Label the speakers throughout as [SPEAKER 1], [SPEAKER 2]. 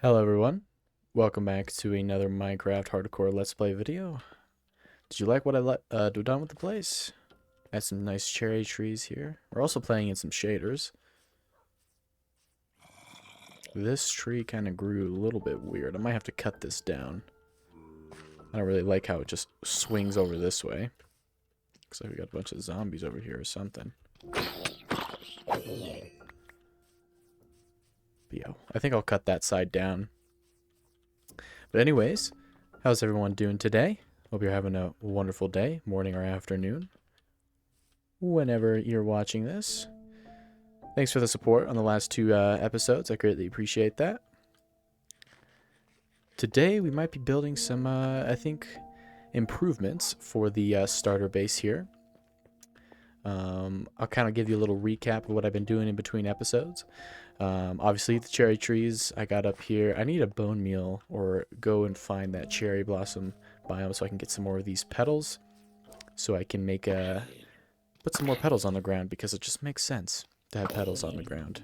[SPEAKER 1] Hello everyone, welcome back to another Minecraft Hardcore Let's Play video. Did you like what I do done with the place? Had some nice cherry trees here. We're also playing in some shaders. This tree kind of grew a little bit weird. I might have to cut this down. I don't really like how it just swings over this way. Looks like we got a bunch of zombies over here or something. But yeah, I think I'll cut that side down. But anyways, how's everyone doing today? Hope you're having a wonderful day, morning or afternoon, whenever you're watching this. Thanks for the support on the last two episodes. I greatly appreciate that. Today we might be building some, I think, improvements for the starter base here. I'll kind of give you a little recap of what I've been doing in between episodes. Obviously the cherry trees I got up here. I need a bone meal or go and find that cherry blossom biome so I can get some more of these petals. So I can make put some more petals on the ground because it just makes sense to have petals on the ground.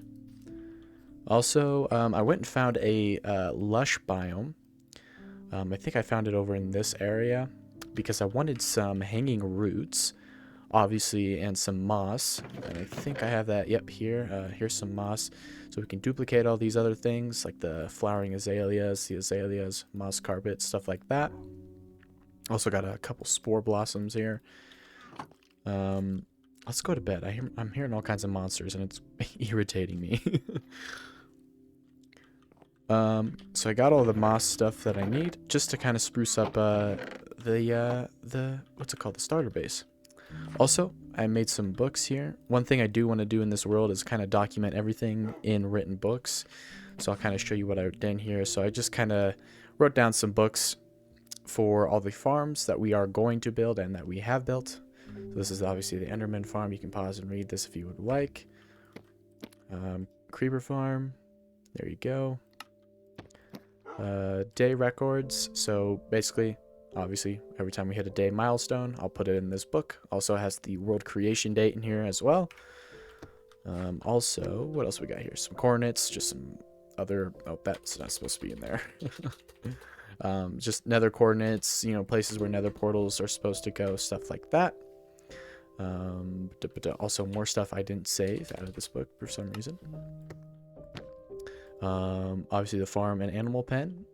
[SPEAKER 1] Also, I went and found a lush biome. I think I found it over in this area because I wanted some hanging roots, obviously, and some moss. And I think I have that, yep, here. Here's some moss. So we can duplicate all these other things like the flowering azaleas, the azaleas, moss carpet, stuff like that. Also got a couple spore blossoms here. Let's go to bed. I'm hearing all kinds of monsters and it's irritating me. So I got all the moss stuff that I need just to kind of spruce up the what's it called, the starter base. Also, I made some books here. One thing I do want to do in this world is kind of document everything in written books. So I'll kind of show you what I've done here. So I just kind of wrote down some books for all the farms that we are going to build and that we have built. So this is obviously the Enderman farm. You can pause and read this if you would like. Creeper farm. There you go. Day records. So basically, obviously, every time we hit a day milestone, I'll put it in this book. Also has the world creation date in here as well. Also, what else we got here? Some coordinates, just some other... Oh, that's not supposed to be in there. Just nether coordinates, you know, places where nether portals are supposed to go, stuff like that. But also more stuff I didn't save out of this book for some reason. Obviously the farm and animal pen.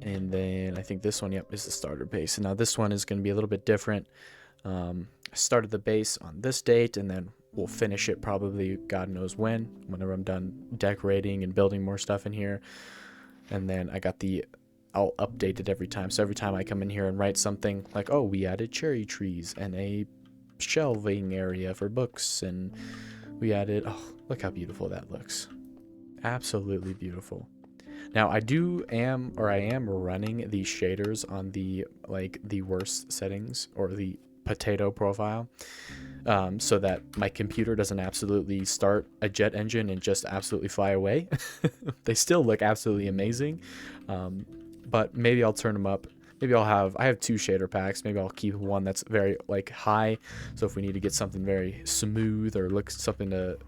[SPEAKER 1] And then I think this one, yep, is the starter base. And now this one is going to be a little bit different. I started the base on this date, and then we'll finish it probably God knows whenever I'm done decorating and building more stuff in here. And then I'll update it every time. So every time I come in here and write something like, oh, we added cherry trees and a shelving area for books, and we added, oh, look how beautiful that looks. Absolutely beautiful. Now I am running these shaders on the worst settings, or the potato profile, so that my computer doesn't absolutely start a jet engine and just absolutely fly away. They still look absolutely amazing, but maybe I'll turn them up. Maybe I have two shader packs. Maybe I'll keep one that's very high, so if we need to get something very smooth or something to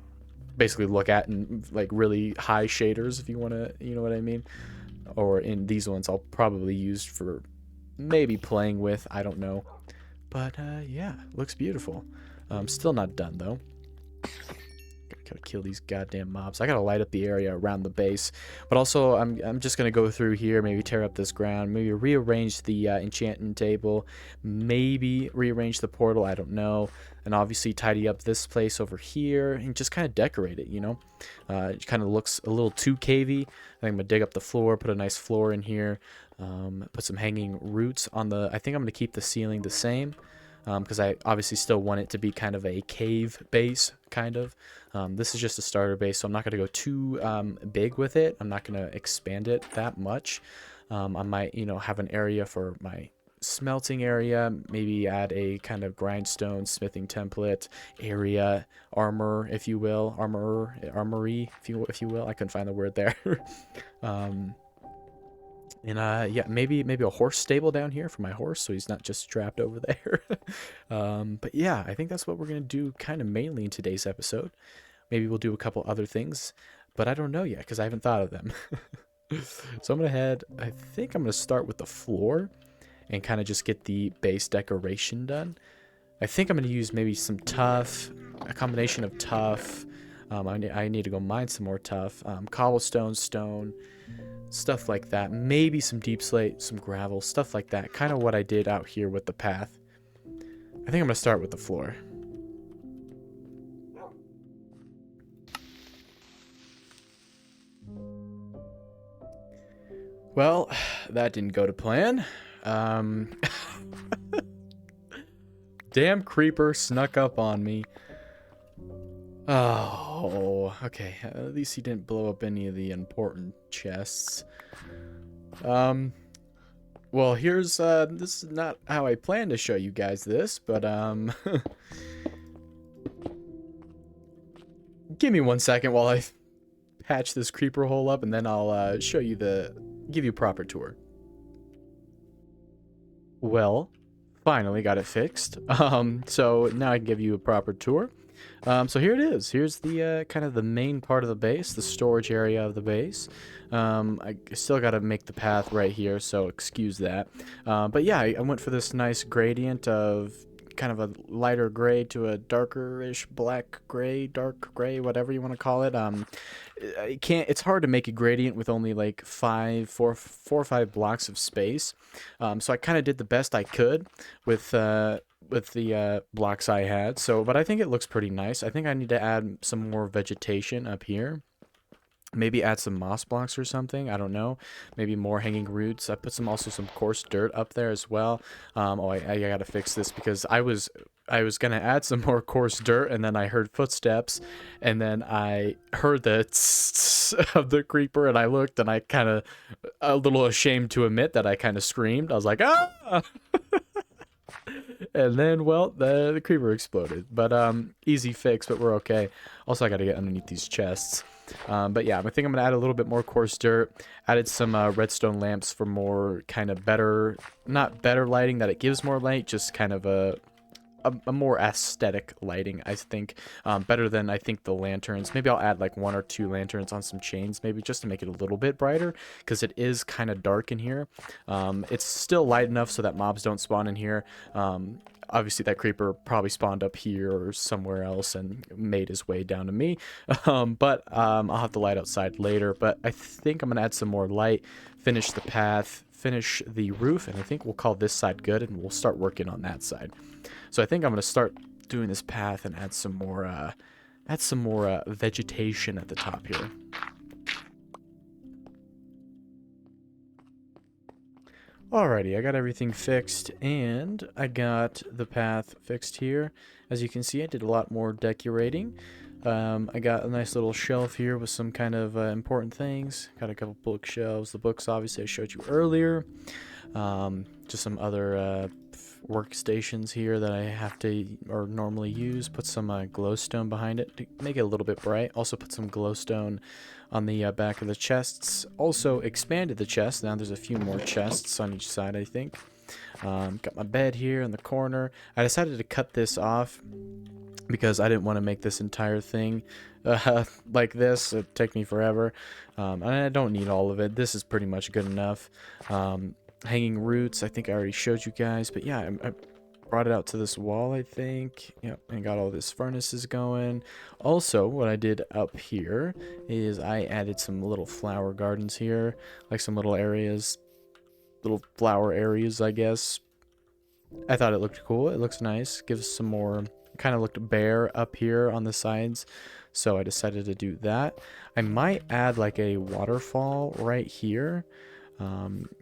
[SPEAKER 1] basically look at in really high shaders, if you want to, you know what I mean. Or in these ones I'll probably use for maybe playing with, I don't know. But yeah, looks beautiful. Still not done though. Gotta kill these goddamn mobs. I gotta light up the area around the base, but also I'm just gonna go through here, maybe tear up this ground, maybe rearrange the enchantment table, maybe rearrange the portal, I don't know, and obviously tidy up this place over here and just kind of decorate it, you know. It kind of looks a little too cavey. I think I'm gonna dig up the floor, put a nice floor in here, put some hanging roots on the... I think I'm gonna keep the ceiling the same, because I obviously still want it to be kind of a cave base, kind of. This is just a starter base, so I'm not going to go too big with it. I'm not going to expand it that much. I might, you know, have an area for my smelting area, maybe add a kind of grindstone smithing template area, armor, if you will, armory, if you will. I couldn't find the word there. And yeah, maybe a horse stable down here for my horse, so he's not just trapped over there. But yeah, I think that's what we're gonna do kind of mainly in today's episode. Maybe we'll do a couple other things, but I don't know yet because I haven't thought of them. So I'm gonna head, I think I'm gonna start with the floor and kind of just get the base decoration done. I think I'm gonna use maybe some tuff, a combination of tuff. I need to go mine some more tuff, cobblestone, stone, stuff like that. Maybe some deep slate, some gravel, stuff like that. Kind of what I did out here with the path. I think I'm gonna start with the floor. Well, that didn't go to plan. Damn creeper snuck up on me. Oh, okay. At least he didn't blow up any of the important chests. Well, here's, this is not how I planned to show you guys this, but, give me 1 second while I patch this creeper hole up, and then I'll, show you give you a proper tour. Well, finally got it fixed. So now I can give you a proper tour. So here it is. Here's the kind of the main part of the base, the storage area of the base. I still got to make the path right here, so excuse that. But yeah, I went for this nice gradient of kind of a lighter gray to a darker-ish black gray, dark gray, whatever you want to call it. It's hard to make a gradient with only like four or five blocks of space. So I kind of did the best I could with the blocks I had. But I think it looks pretty nice. I think I need to add some more vegetation up here. Maybe add some moss blocks or something. I don't know. Maybe more hanging roots. I put also some coarse dirt up there as well. I gotta fix this because I was gonna add some more coarse dirt, and then I heard footsteps, and then I heard the tss of the creeper, and I looked, and I kind of a little ashamed to admit that I kind of screamed. I was like, ah! And then, well, the creeper exploded. But easy fix, but we're okay. Also, I gotta get underneath these chests. But yeah, I think I'm gonna add a little bit more coarse dirt. Added some redstone lamps for more kind of better, not better lighting, that it gives more light, just kind of a more aesthetic lighting, I think. Better than, I think, the lanterns. Maybe I'll add like 1 or 2 lanterns on some chains, maybe just to make it a little bit brighter, because it is kind of dark in here. It's still light enough so that mobs don't spawn in here. Obviously, that creeper probably spawned up here or somewhere else and made his way down to me. But I'll have to light outside later. But I think I'm going to add some more light, finish the path, finish the roof, and I think we'll call this side good, and we'll start working on that side. So I think I'm going to start doing this path and add some more vegetation at the top here. Alrighty, I got everything fixed, and I got the path fixed here. As you can see, I did a lot more decorating. I got a nice little shelf here with some kind of important things. Got a couple bookshelves. The books, obviously, I showed you earlier. Just some other workstations here that I have to or normally use. Put some glowstone behind it to make it a little bit bright. Also put some glowstone on the back of the chests. Also expanded the chest. Now there's a few more chests on each side, I think. Got my bed here in the corner. I decided to cut this off because I didn't want to make this entire thing like this. It'd take me forever. And I don't need all of it. This is pretty much good enough. Hanging roots, I think I already showed you guys. But yeah, I brought it out to this wall, I think. Yep, and got all this furnaces going. Also, what I did up here is I added some little flower gardens here. Like some little areas. Little flower areas, I guess. I thought it looked cool. It looks nice. Gives some more... kind of looked bare up here on the sides, so I decided to do that. I might add like a waterfall right here.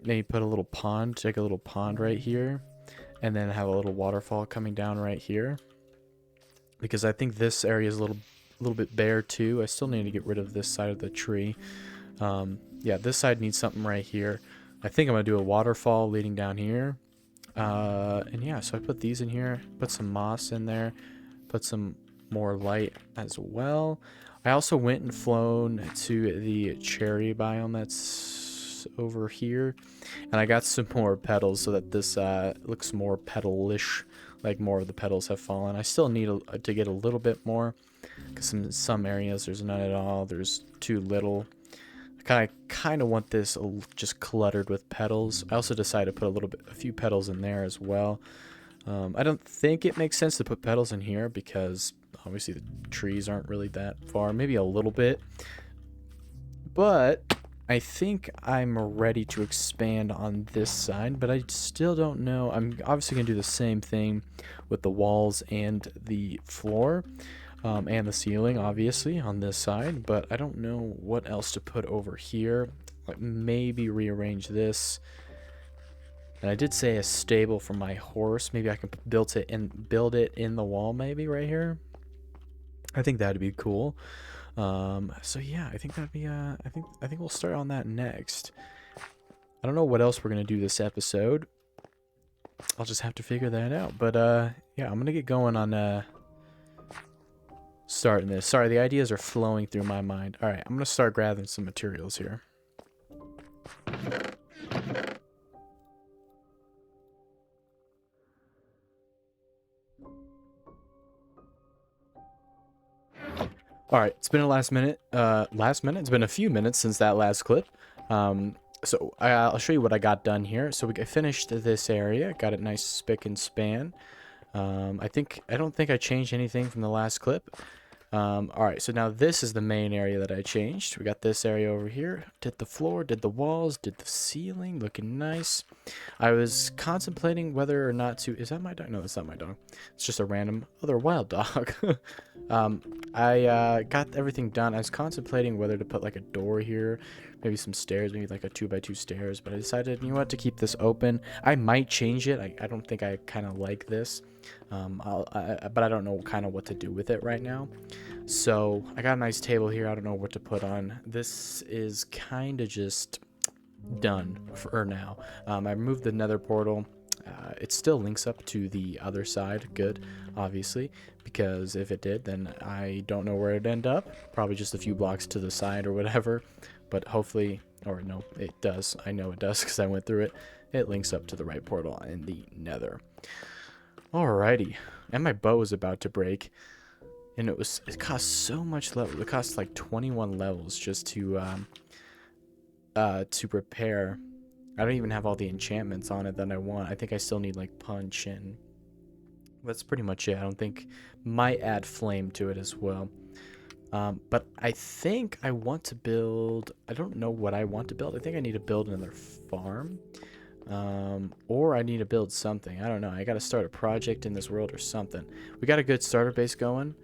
[SPEAKER 1] Maybe put a little pond, take a little pond right here, and then have a little waterfall coming down right here, because I think this area is a little bit bare too. I still need to get rid of this side of the tree. Yeah, this side needs something right here. I think I'm gonna do a waterfall leading down here. And yeah, so I put these in here, put some moss in there, put some more light as well. I also went and flown to the cherry biome that's over here, and I got some more petals so that this looks more petal-ish like more of the petals have fallen. I still need to get a little bit more, because in some areas there's none at all. There's too little. I kind of want this just cluttered with petals. I also decided to put a few petals in there as well. I don't think it makes sense to put petals in here because obviously the trees aren't really that far. Maybe a little bit. But I think I'm ready to expand on this side, but I still don't know. I'm obviously going to do the same thing with the walls and the floor. And the ceiling, obviously, on this side, but I don't know what else to put over here. Like maybe rearrange this. And I did say a stable for my horse. Maybe I can build it in the wall, maybe right here. I think that'd be cool. So yeah, I think that'd be I think we'll start on that next. I don't know what else we're gonna do this episode. I'll just have to figure that out. But yeah, I'm gonna get going on starting this. Sorry, the ideas are flowing through my mind. All right, I'm gonna start gathering some materials here. All right, it's been a last minute. It's been a few minutes since that last clip. So I'll show you what I got done here. So I finished this area, got it nice spick and span. I don't think I changed anything from the last clip. All right, so now this is the main area that I changed. We got this area over here. Did the floor, did the walls, did the ceiling, looking nice. I was contemplating whether or not to. Is that my dog? No, that's not my dog. It's just a random other wild dog. I got everything done. I was contemplating whether to put like a door here, maybe some stairs, maybe like a 2x2 stairs, but I decided, you know what, to keep this open. I might change it. I don't think I kind of like this, but I don't know kind of what to do with it right now. So I got a nice table here. I don't know what to put on. This is kind of just done for now. I removed the nether portal. It still links up to the other side. Good, obviously, because if it did, then I don't know where it'd end up. Probably just a few blocks to the side or whatever, but hopefully, or no, it does. I know it does because I went through it. It links up to the right portal in the nether. Alrighty, and my bow is about to break, and it cost so much level. It cost like 21 levels just to prepare. I don't even have all the enchantments on it that I want. I think I still need like punch, and that's pretty much it. I don't think might add flame to it as well. But I think I want to build. I don't know what I want to build. I think I need to build another farm, or I need to build something. I don't know. I got to start a project in this world or something. We got a good starter base going.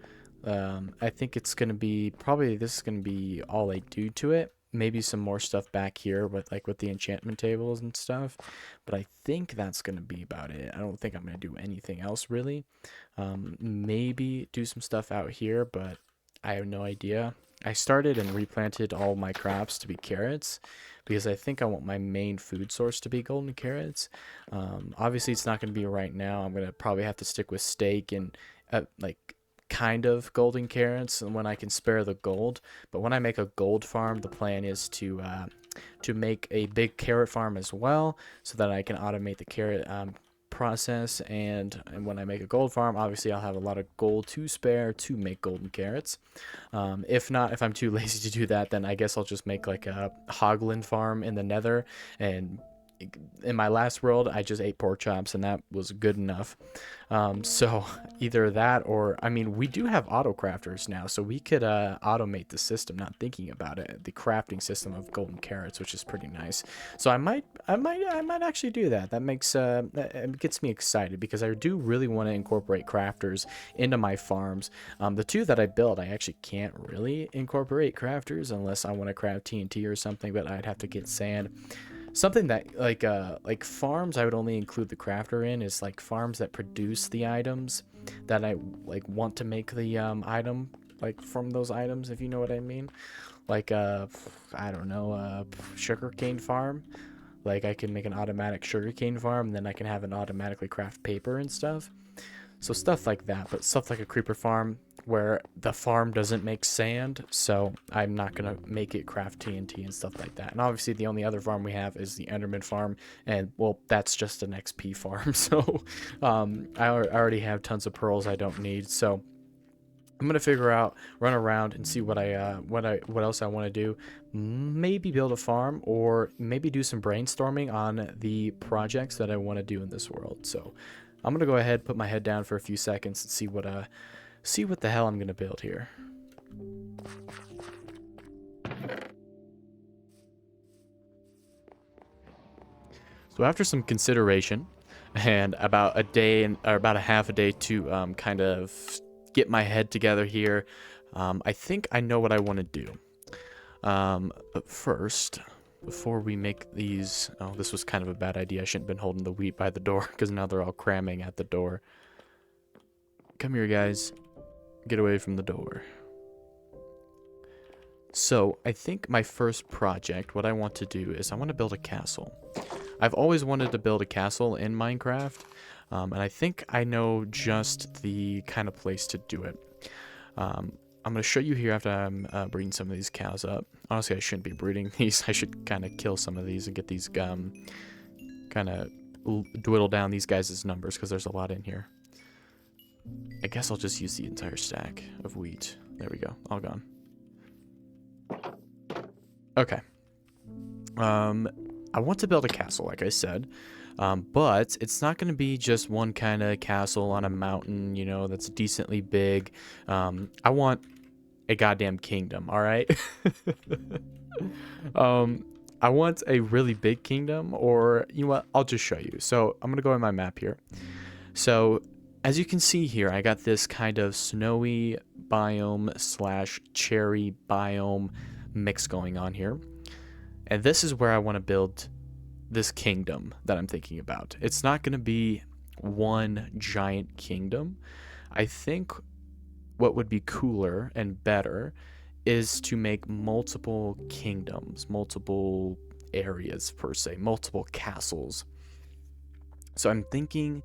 [SPEAKER 1] I think it's gonna be this is gonna be all I do to it. Maybe some more stuff back here with the enchantment tables and stuff, but I think that's gonna be about it. I don't think I'm gonna do anything else really. Maybe do some stuff out here, but I have no idea. I started and replanted all my crops to be carrots because I think I want my main food source to be golden carrots. Obviously it's not gonna be right now. I'm gonna probably have to stick with steak and kind of golden carrots and when I can spare the gold. But when I make a gold farm, the plan is to make a big carrot farm as well, so that I can automate the carrot process. And when I make a gold farm, obviously I'll have a lot of gold to spare to make golden carrots. If I'm too lazy to do that, then I guess I'll just make like a hoglin farm in the nether. And in my last world, I just ate pork chops, and that was good enough. So either that, or I mean, we do have auto crafters now, so we could automate the system. Not thinking about it, the crafting system of golden carrots, which is pretty nice. So I might actually do that. That makes it gets me excited because I do really want to incorporate crafters into my farms. The two that I built, I actually can't really incorporate crafters unless I want to craft TNT or something, but I'd have to get sand. Something that like farms I would only include the crafter in is like farms that produce the items that I want to make the item from those items, if you know what I mean. Like I don't know, sugarcane farm. Like I can make an automatic sugarcane farm, and then I can have it automatically craft paper and stuff. So stuff like that, but stuff like a creeper farm, where the farm doesn't make sand, so I'm not gonna make it craft TNT and stuff like that. And obviously the only other farm we have is the Enderman farm, and well, that's just an XP farm. So I already have tons of pearls I don't need. So I'm gonna figure out, run around, and see what else I want to do. Maybe build a farm, or maybe do some brainstorming on the projects that I want to do in this world. So I'm gonna go ahead, put my head down for a few seconds, and see what the hell I'm gonna build here. So after some consideration, and about a day or about a half a day to kind of get my head together here, I think I know what I want to do. But first, before we make these, oh, this was kind of a bad idea. I shouldn't have been holding the wheat by the door, because now they're all cramming at the door. Come here, guys. Get away from the door. So I think my first project, what I want to do is I want to build a castle. I've always wanted to build a castle in Minecraft, and I think I know just the kind of place to do it. I'm going to show you here after I'm breeding some of these cows up. Honestly, I shouldn't be breeding these. I should kind of kill some of these and get these, kind of dwindle down these guys' numbers, because there's a lot in here. I guess I'll just use the entire stack of wheat. There we go. All gone. Okay. I want to build a castle, like I said. But it's not going to be just one kind of castle on a mountain, you know, that's decently big. I want a goddamn kingdom, all right? I want a really big kingdom, or, you know what, I'll just show you. So I'm going to go on my map here. So as you can see here, I got this kind of snowy biome slash cherry biome mix going on here. And this is where I want to build this kingdom that I'm thinking about. It's not going to be one giant kingdom. I think what would be cooler and better is to make multiple kingdoms, multiple areas per se, multiple castles. So I'm thinking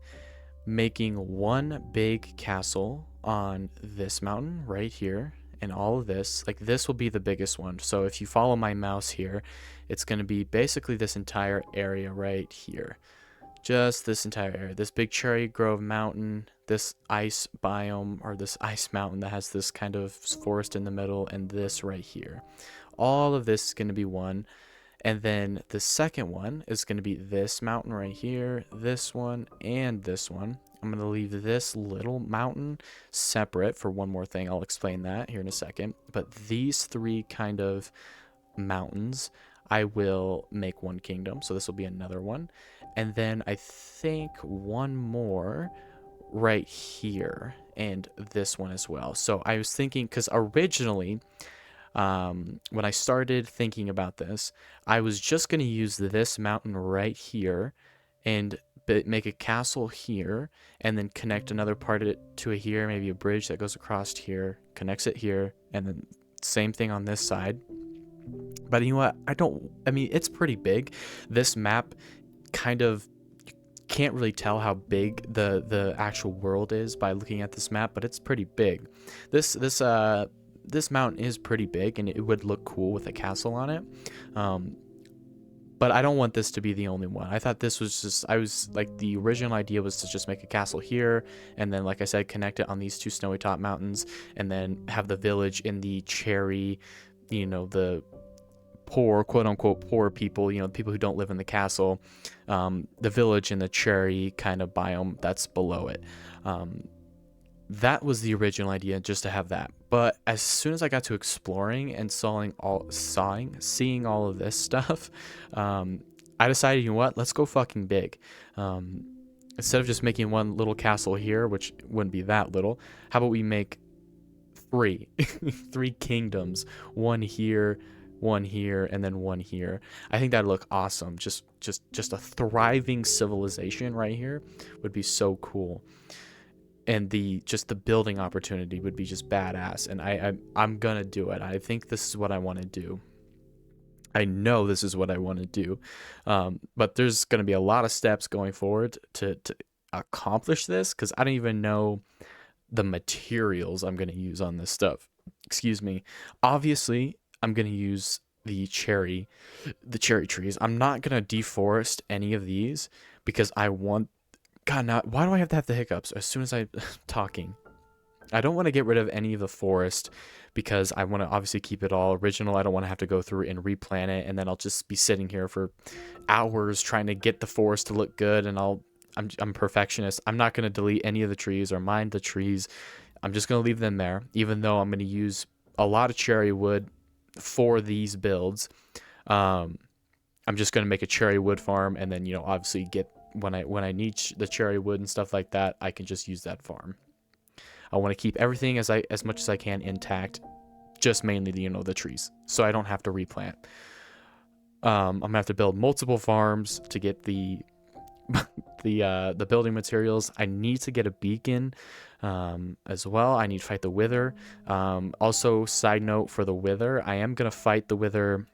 [SPEAKER 1] making one big castle on this mountain right here, and all of this, like this will be the biggest one. So if you follow my mouse here, it's going to be basically this entire area right here. Just this entire area. This big cherry grove mountain, this ice biome, or this ice mountain that has this kind of forest in the middle, and this right here. All of this is going to be one. And then the second one is going to be this mountain right here, this one, and this one. I'm going to leave this little mountain separate for one more thing. I'll explain that here in a second. But these three kind of mountains, I will make one kingdom. So this will be another one. And then I think one more right here, and this one as well. So I was thinking, because originally, when I started thinking about this, I was just going to use this mountain right here and make a castle here, and then connect another part of it to a here, maybe a bridge that goes across here, connects it here, and then same thing on this side. But you know what? I mean, it's pretty big. This map kind of can't really tell how big the actual world is by looking at this map, but it's pretty big. This mountain is pretty big, and it would look cool with a castle on it. But I don't want this to be the only one. I thought this was just, the original idea was to just make a castle here, and then, like I said, connect it on these two snowy top mountains, and then have the village in the cherry, you know, the poor, quote unquote, poor people, you know, people who don't live in the castle, the village in the cherry kind of biome that's below it. That was the original idea, just to have that. But as soon as I got to exploring and seeing all of this stuff, I decided, you know what, let's go fucking big. Instead of just making one little castle here, which wouldn't be that little, how about we make three three kingdoms, one here, and then one here. I think that'd look awesome. Just a thriving civilization right here would be so cool. And the building opportunity would be just badass, and I'm gonna do it. I think this is what I want to do. I know this is what I want to do, but there's gonna be a lot of steps going forward to accomplish this, because I don't even know the materials I'm going to use on this stuff. Excuse me. Obviously, I'm going to use the cherry trees. I'm not going to deforest any of these because I want, God, now, why do I have to have the hiccups as soon as I'm talking? I don't want to get rid of any of the forest because I want to obviously keep it all original. I don't want to have to go through and replant it, and then I'll just be sitting here for hours trying to get the forest to look good, and I'm a perfectionist. I'm not going to delete any of the trees or mind the trees. I'm just going to leave them there, even though I'm going to use a lot of cherry wood for these builds. I'm just going to make a cherry wood farm, and then, you know, obviously get when I need the cherry wood and stuff like that, I can just use that farm. I want to keep everything as much as I can intact, just mainly, you know, the trees, so I don't have to replant. I'm gonna have to build multiple farms to get the building materials. I need to get a beacon as well. I need to fight the wither. Also, side note for the wither, I am gonna fight the wither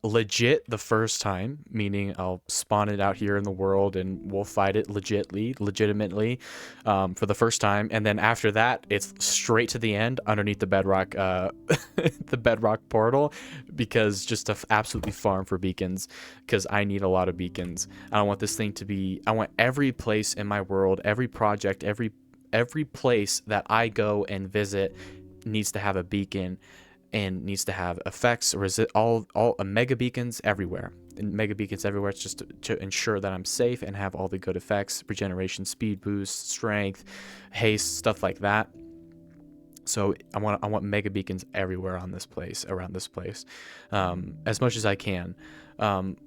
[SPEAKER 1] legit the first time, meaning I'll spawn it out here in the world and we'll fight it legitimately for the first time, and then after that it's straight to the end underneath the bedrock the bedrock portal, because just to absolutely farm for beacons, because I need a lot of beacons. I don't want this thing to be, I want every place in my world, every project, every place that I go and visit needs to have a beacon and needs to have effects, all mega beacons everywhere. And mega beacons everywhere. It's just to ensure that I'm safe and have all the good effects: regeneration, speed boost, strength, haste, stuff like that. So I want mega beacons everywhere on this place, around this place, as much as I can.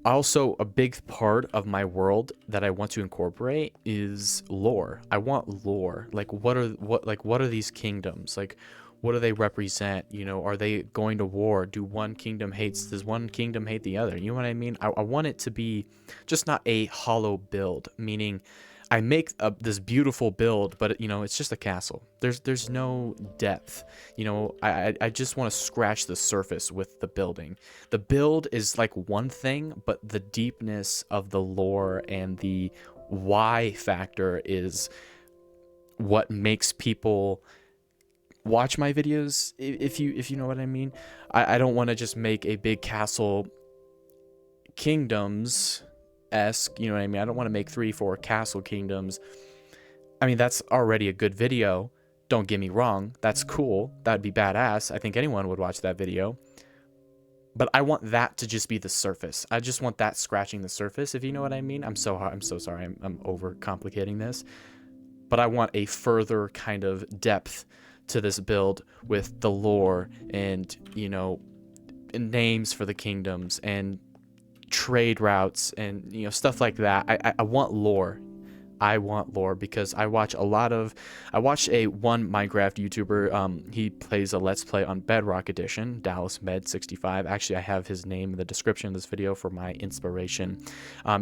[SPEAKER 1] Also, a big part of my world that I want to incorporate is lore. I want lore. Like, what are these kingdoms? Like, what do they represent? You know, are they going to war? Does one kingdom hate the other? You know what I mean? I want it to be just not a hollow build, meaning I make this beautiful build, but, you know, it's just a castle. There's no depth. You know, I just want to scratch the surface with the building. The build is like one thing, but the deepness of the lore and the why factor is what makes people watch my videos, if you know what I mean. I don't want to just make a big castle kingdoms-esque, you know what I mean. I don't want to make 3-4 castle kingdoms. I mean, that's already a good video, don't get me wrong. That's cool, that'd be badass. I think anyone would watch that video, but I want that to just be the surface. I just want that scratching the surface, if you know what I mean. I'm so sorry, I'm over complicating this, but I want a further kind of depth to this build with the lore and, you know, names for the kingdoms and trade routes and, you know, stuff like that. I want lore. I want lore because I watched one Minecraft YouTuber. He plays a Let's Play on Bedrock Edition, Dallas Med 65. Actually, I have his name in the description of this video for my inspiration.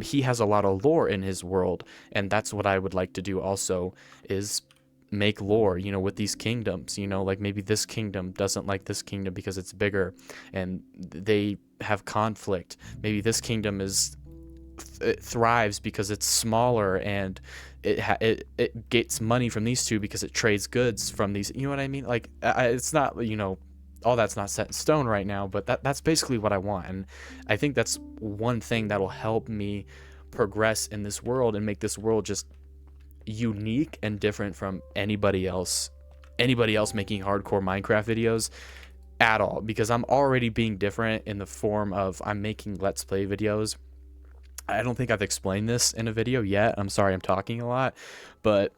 [SPEAKER 1] He has a lot of lore in his world, and that's what I would like to do also, is make lore, you know, with these kingdoms. You know, like maybe this kingdom doesn't like this kingdom because it's bigger and they have conflict. Maybe this kingdom it thrives because it's smaller and it gets money from these two because it trades goods from these, you know what I mean? Like, it's not, you know, all that's not set in stone right now, but that's basically what I want. And I think that's one thing that'll help me progress in this world and make this world just unique and different from anybody else making hardcore Minecraft videos at all, because I'm already being different in the form of I'm making Let's Play videos. I don't think I've explained this in a video yet. I'm sorry I'm talking a lot, but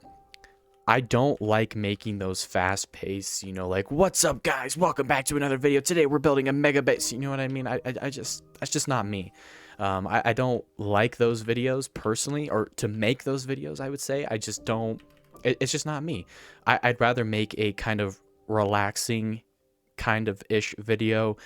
[SPEAKER 1] I don't like making those fast paced, you know, like, what's up guys, welcome back to another video. Today we're building a mega base. You know what I mean? That's just not me. I don't like those videos personally, or to make those videos, I would say. I just don't, it's just not me. I'd rather make a kind of relaxing kind of ish video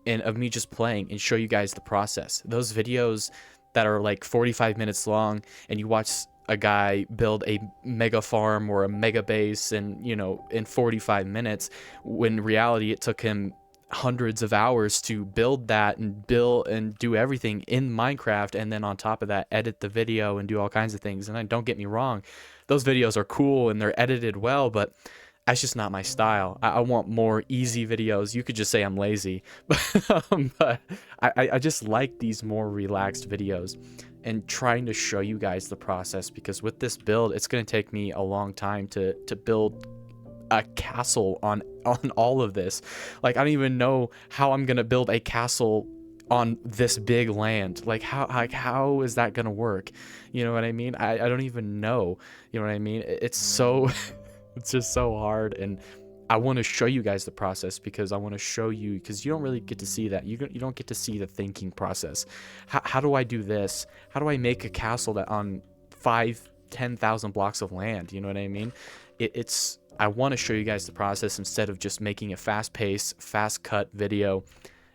[SPEAKER 1] and of me just playing and show you guys the process. Those videos that are like 45 minutes long and you watch a guy build a mega farm or a mega base and, you know, in 45 minutes, when in reality it took him hundreds of hours to build that and build and do everything in Minecraft, and then on top of that edit the video and do all kinds of things. And don't get me wrong, those videos are cool and they're edited well, but that's just not my style. I want more easy videos. You could just say I'm lazy, but I just like these more relaxed videos and trying to show you guys the process, because with this build, it's going to take me a long time to build a castle on all of this. Like, I don't even know how I'm going to build a castle on this big land. Like, how is that going to work? You know what I mean? I don't even know. You know what I mean? It's so it's just so hard, and I want to show you guys the process, because I want to show you, because you don't really get to see that. You don't get to see the thinking process. How do I do this? How do I make a castle that on 10,000 blocks of land? You know what I mean? I want to show you guys the process instead of just making a fast-paced, fast-cut video.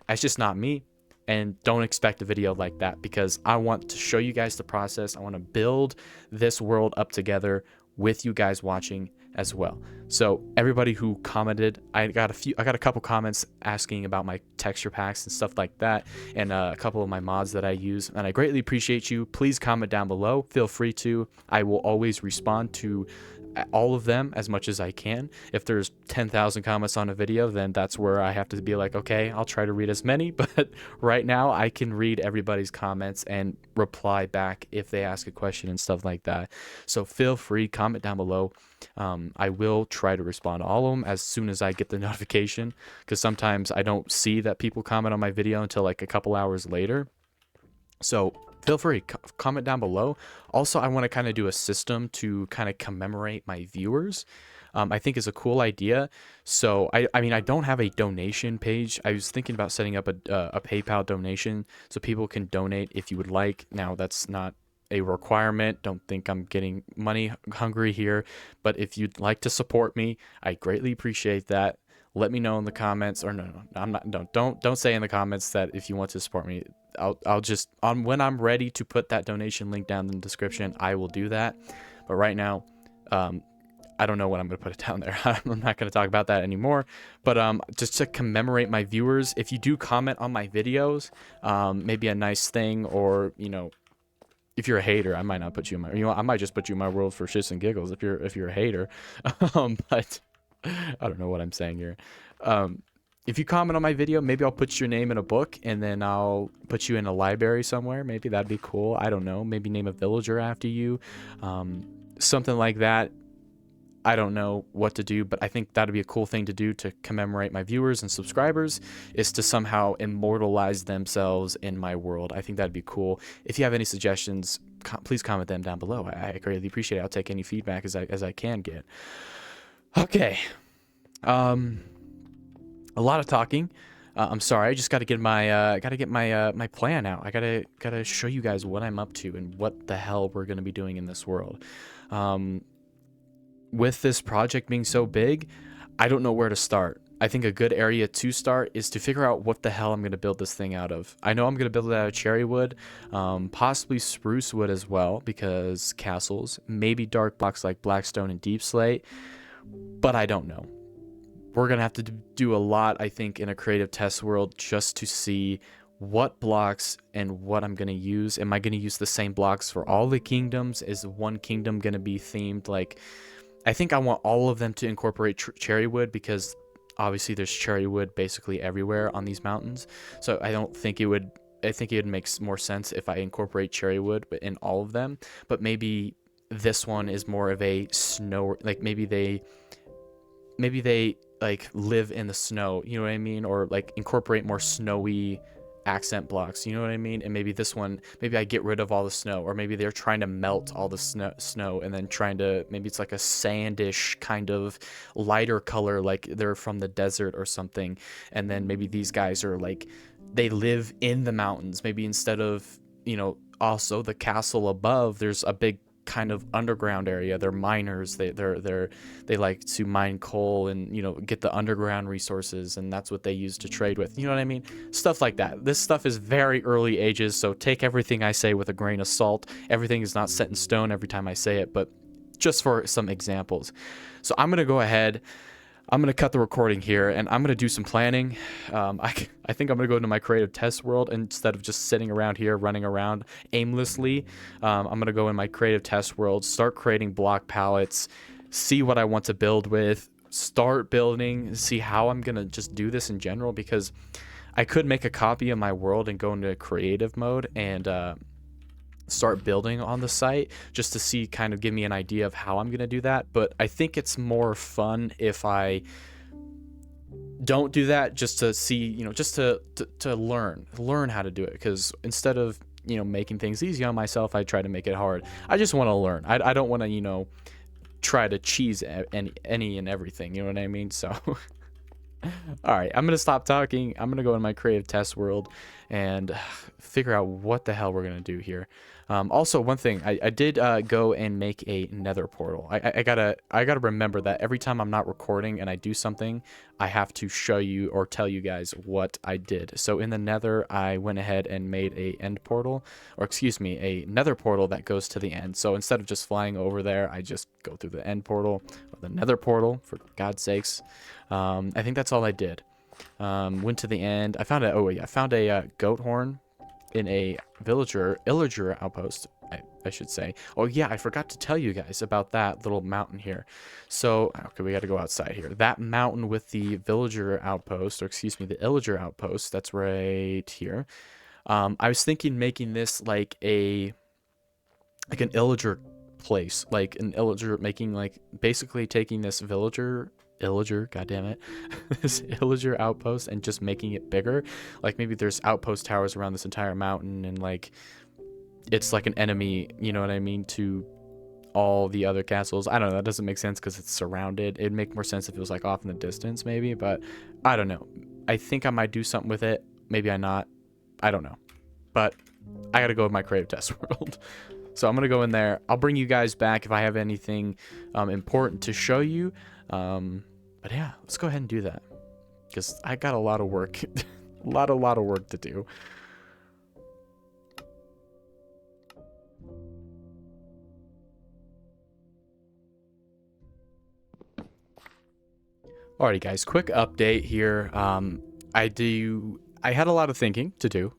[SPEAKER 1] That's just not me. And don't expect a video like that, because I want to show you guys the process. I want to build this world up together with you guys watching as well. So everybody who commented, I got a couple comments asking about my texture packs and stuff like that, and a couple of my mods that I use, and I greatly appreciate you. Please comment down below. Feel free to. I will always respond to all of them as much as I can. If there's 10,000 comments on a video, then that's where I have to be like, okay, I'll try to read as many, but right now I can read everybody's comments and reply back if they ask a question and stuff like that. So feel free, comment down below. I will try to respond to all of them as soon as I get the notification, because sometimes I don't see that people comment on my video until like a couple hours later. So feel free, comment down below. Also, I want to kind of do a system to kind of commemorate my viewers. I think is a cool idea. So I mean, I don't have a donation page. I was thinking about setting up a PayPal donation so people can donate if you would like. Now, that's not a requirement. Don't think I'm getting money hungry here, but if you'd like to support me, I greatly appreciate that. Let me know in the comments, or no, I'm not. Don't say in the comments that if you want to support me. I'll just when I'm ready to put that donation link down in the description, I will do that. But right now, I don't know when I'm going to put it down there. I'm not going to talk about that anymore. But just to commemorate my viewers, if you do comment on my videos, maybe a nice thing, or if you're a hater, I might not put you in my. I might just put you in my world for shits and giggles if you're a hater. But I don't know what I'm saying here. If you comment on my video, maybe I'll put your name in a book, and then I'll put you in a library somewhere. Maybe that'd be cool. I don't know. Maybe name a villager after you. Something like that. I don't know what to do, but I think that'd be a cool thing to do to commemorate my viewers and subscribers, is to somehow immortalize themselves in my world. I think that'd be cool. If you have any suggestions, please comment them down below. I greatly appreciate it. I'll take any feedback as I can get. Okay. A lot of talking. I'm sorry. I just got to get my my plan out. I gotta show you guys what I'm up to and what the hell we're gonna be doing in this world. With this project being so big, I don't know where to start. I think a good area to start is to figure out what the hell I'm going to build this thing out of. I know I'm going to build it out of cherry wood, possibly spruce wood as well, because castles, maybe dark blocks like blackstone and deep slate, but I don't know. We're going to have to do a lot, I think, in a creative test world just to see what blocks and what I'm going to use. Am I going to use the same blocks for all the kingdoms? Is one kingdom going to be themed like... I think I want all of them to incorporate cherry wood, because obviously there's cherry wood basically everywhere on these mountains. So I think it would make more sense if I incorporate cherry wood in all of them. But maybe this one is more of a snow, like maybe they like live in the snow, you know what I mean? Or like incorporate more snowy accent blocks, you know what I mean? And maybe this one, maybe I get rid of all the snow, or maybe they're trying to melt all the snow and then maybe it's like a sandish kind of lighter color, like they're from the desert or something. And then maybe these guys are like, they live in the mountains. Maybe instead of, also the castle above, there's a big kind of underground area. They're miners. They like to mine coal and get the underground resources, and that's what they use to trade with. You know what I mean? Stuff like that. This stuff is very early ages, so take everything I say with a grain of salt. Everything is not set in stone every time I say it, but just for some examples. So I'm gonna go ahead. I'm gonna cut the recording here, and I'm gonna do some planning. I think I'm gonna go into my creative test world instead of just sitting around here running around aimlessly. I'm gonna go in my creative test world, start creating block palettes, see what I want to build with, start building, see how I'm gonna just do this in general, because I could make a copy of my world and go into creative mode and start building on the site just to see, kind of give me an idea of how I'm going to do that. But I think it's more fun if I don't do that, just to see, you know, just to learn how to do it, because instead of, you know, making things easy on myself, I try to make it hard. I just want to learn. I don't want to, you know, try to cheese any and everything, you know what I mean? So all right, I'm gonna stop talking. I'm gonna go in my creative test world and figure out what the hell we're gonna do here. Also, one thing, I did go and make a nether portal. I gotta remember that every time I'm not recording and I do something, I have to show you or tell you guys what I did. So in the nether, I went ahead and made a end portal, or excuse me, a nether portal that goes to the end. So instead of just flying over there, I just go through the end portal, or the nether portal, for God's sakes. I think that's all I did. Went to the end. I found I found a goat horn in a villager outpost, I should say. Oh yeah, I forgot to tell you guys about that little mountain here. So okay, we got to go outside here. That mountain with the villager outpost, or excuse me, the illager outpost, that's right here. I was thinking making this like an illager place, like an illager, making like basically taking this illager, god damn it, this illager outpost and just making it bigger. Like maybe there's outpost towers around this entire mountain, and like it's like an enemy, you know what I mean, to all the other castles. I don't know, that doesn't make sense because it's surrounded. It'd make more sense if it was like off in the distance maybe, but I don't know. I think I might do something with it, maybe I not, I don't know, but I gotta go with my creative test world. So I'm gonna go in there. I'll bring you guys back if I have anything important to show you. But yeah, let's go ahead and do that, because I got a lot of work, a lot of work to do. Alrighty guys, quick update here. I had a lot of thinking to do.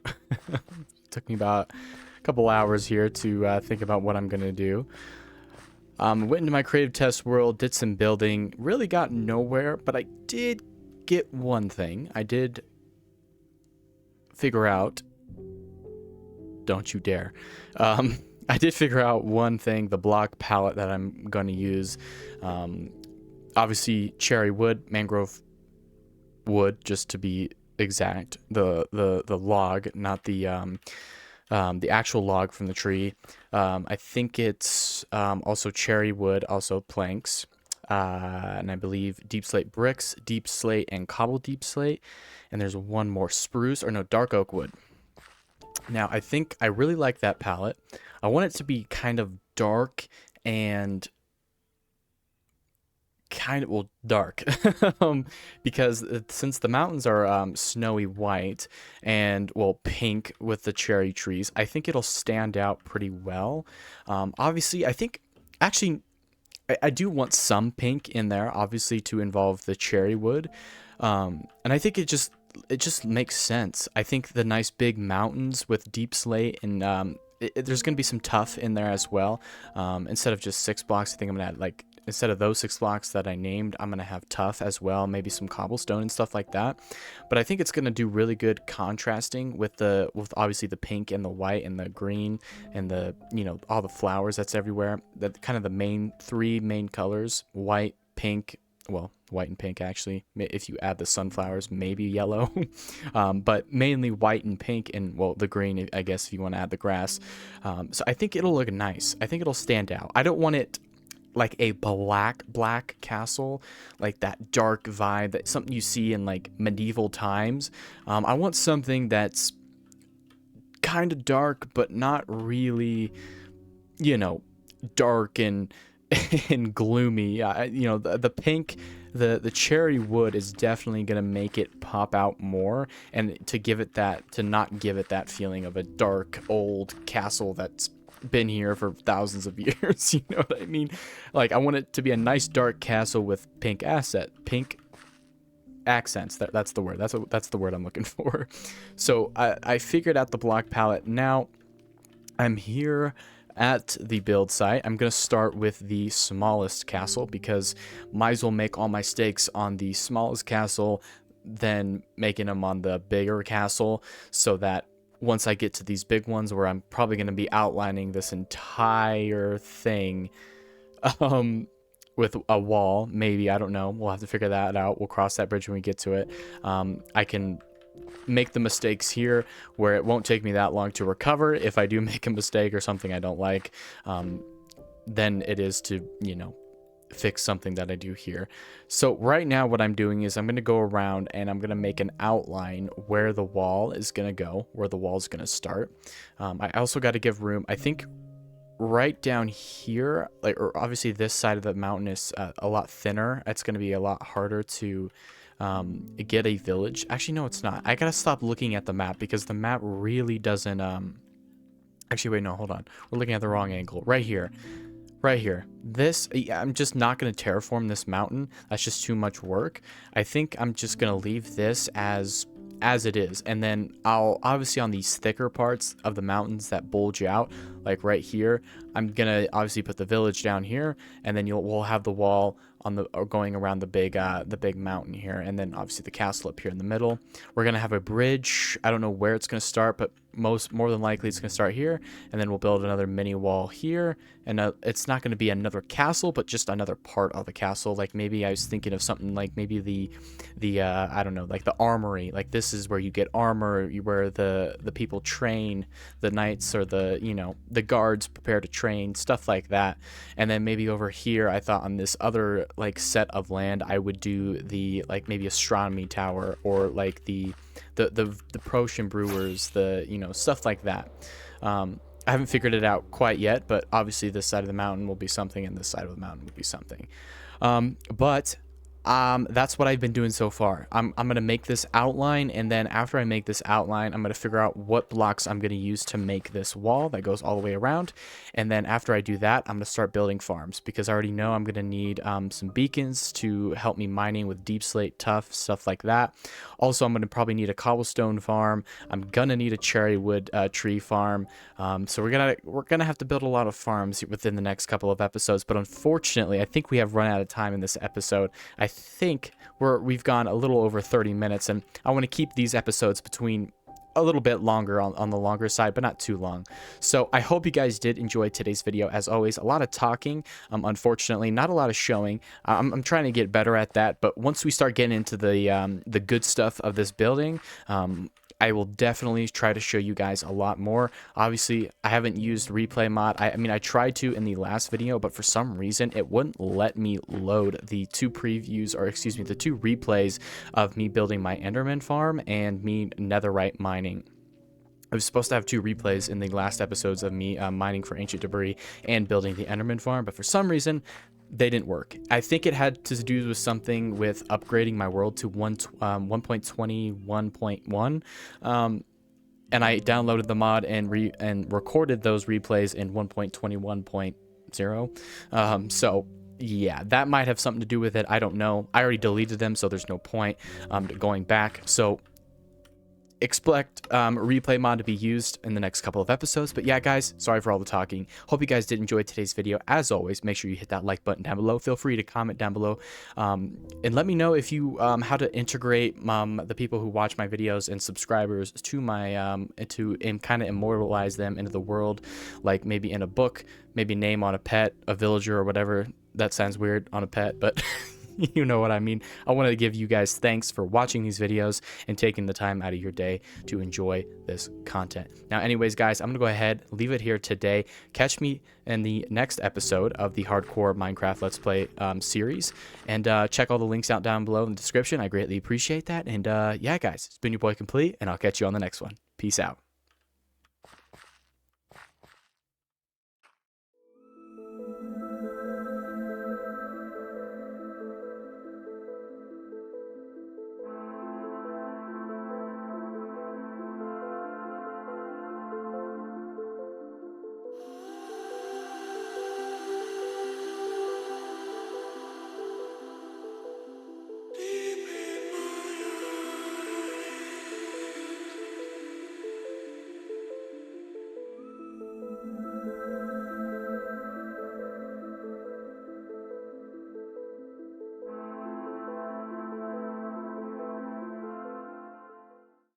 [SPEAKER 1] It took me about a couple hours here to think about what I'm gonna do. Went into my creative test world, did some building, really got nowhere, but I did get one thing. I did figure out, don't you dare. I did figure out one thing, the block palette that I'm going to use. Obviously cherry wood, mangrove wood, just to be exact. The log, not the actual log from the tree. I think it's also cherry wood, also planks, and I believe deep slate bricks, deep slate, and cobble deep slate. And there's one more, spruce, or no, dark oak wood. Now, I think I really like that palette. I want it to be kind of dark and kind of, well, dark because since the mountains are snowy white and, well, pink with the cherry trees, I think it'll stand out pretty well. Obviously, I think actually I do want some pink in there, obviously, to involve the cherry wood, and I think it just makes sense. I think the nice big mountains with deep slate, and there's gonna be some tuff in there as well. Instead of just 6 blocks, I think I'm gonna add, like, instead of those 6 blocks that I named, I'm gonna have tuff as well, maybe some cobblestone and stuff like that. But I think it's gonna do really good contrasting with obviously the pink and the white and the green and the, you know, all the flowers that's everywhere. That kind of the 3 main colors: white, pink, well, white and pink actually, if you add the sunflowers, maybe yellow. But mainly white and pink, and, well, the green, I guess, if you want to add the grass. So I think it'll look nice. I think it'll stand out. I don't want it like a black castle, like that dark vibe, that something you see in like medieval times. I want something that's kind of dark, but not really, you know, dark and and gloomy. You know, the pink, the cherry wood is definitely gonna make it pop out more, and to not give it that feeling of a dark old castle that's been here for thousands of years. You know what I mean? Like, I want it to be a nice dark castle with pink accents. That's the word. That's the word I'm looking for. So I figured out the block palette. Now I'm here at the build site. I'm gonna start with the smallest castle because might as well make all my stakes on the smallest castle than making them on the bigger castle, so that once I get to these big ones where I'm probably going to be outlining this entire thing with a wall, maybe, I don't know, we'll have to figure that out. We'll cross that bridge when we get to it. I can make the mistakes here where it won't take me that long to recover if I do make a mistake or something I don't like, than it is to, you know, fix something that I do here. So right now what I'm doing is I'm going to go around and I'm going to make an outline where the wall is going to go, where the wall is going to start. I also got to give room, I think right down here, like, or obviously this side of the mountain is a lot thinner. It's going to be a lot harder to get a village. Actually, no, it's not. I got to stop looking at the map because the map really doesn't, actually, wait, no, hold on. We're looking at the wrong angle. Right here. Right here. This, I'm just not going to terraform this mountain. That's just too much work. I think I'm just going to leave this as it is. And then I'll, obviously on these thicker parts of the mountains that bulge out, like right here, I'm going to obviously put the village down here. And then we'll have the wall on the, or going around the big mountain here. And then obviously the castle up here in the middle. We're going to have a bridge. I don't know where it's going to start, but more than likely it's going to start here, and then we'll build another mini wall here, and it's not going to be another castle, but just another part of the castle. Like, maybe I was thinking of something like maybe the I don't know, like the armory. Like, this is where you get armor, where the people train, the knights or the, you know, the guards prepare to train, stuff like that. And then maybe over here I thought on this other like set of land I would do the, like, maybe astronomy tower, or like the potion brewers, the, you know, stuff like that. I haven't figured it out quite yet, but obviously this side of the mountain will be something and this side of the mountain will be something. But that's what I've been doing so far. I'm going to make this outline, and then after I make this outline, I'm going to figure out what blocks I'm going to use to make this wall that goes all the way around. And then after I do that, I'm going to start building farms, because I already know I'm going to need some beacons to help me mining with deep slate, tough, stuff like that. Also, I'm going to probably need a cobblestone farm. I'm going to need a cherry wood tree farm. So we're gonna have to build a lot of farms within the next couple of episodes, but unfortunately, I think we have run out of time in this episode. I think we've gone a little over 30 minutes, and I want to keep these episodes between a little bit longer on the longer side, but not too long. So I hope you guys did enjoy today's video. As always, a lot of talking, unfortunately not a lot of showing. I'm trying to get better at that, but once we start getting into the good stuff of this building, I will definitely try to show you guys a lot more. Obviously, I haven't used replay mod. I mean, I tried to in the last video, but for some reason, it wouldn't let me load the two previews, or excuse me, the two replays of me building my Enderman farm and me netherite mining. I was supposed to have two replays in the last episodes of me mining for ancient debris and building the Enderman farm, but for some reason, they didn't work. I think it had to do with something with upgrading my world to 1.21.1, and I downloaded the mod and recorded those replays in 1.21.0. So yeah, that might have something to do with it. I don't know. I already deleted them, so there's no point going back. So expect replay mod to be used in the next couple of episodes. But yeah, guys, sorry for all the talking. Hope you guys did enjoy today's video. As always, make sure you hit that like button down below. Feel free to comment down below, and let me know if you how to integrate the people who watch my videos and subscribers to my and kind of immortalize them into the world, like maybe in a book, maybe name on a pet, a villager, or whatever. That sounds weird on a pet, but you know what I mean. I want to give you guys thanks for watching these videos and taking the time out of your day to enjoy this content. Now, anyways, guys, I'm going to go ahead, leave it here today. Catch me in the next episode of the Hardcore Minecraft Let's Play series. And check all the links out down below in the description. I greatly appreciate that. And yeah, guys, it's been your boy Complete, and I'll catch you on the next one. Peace out.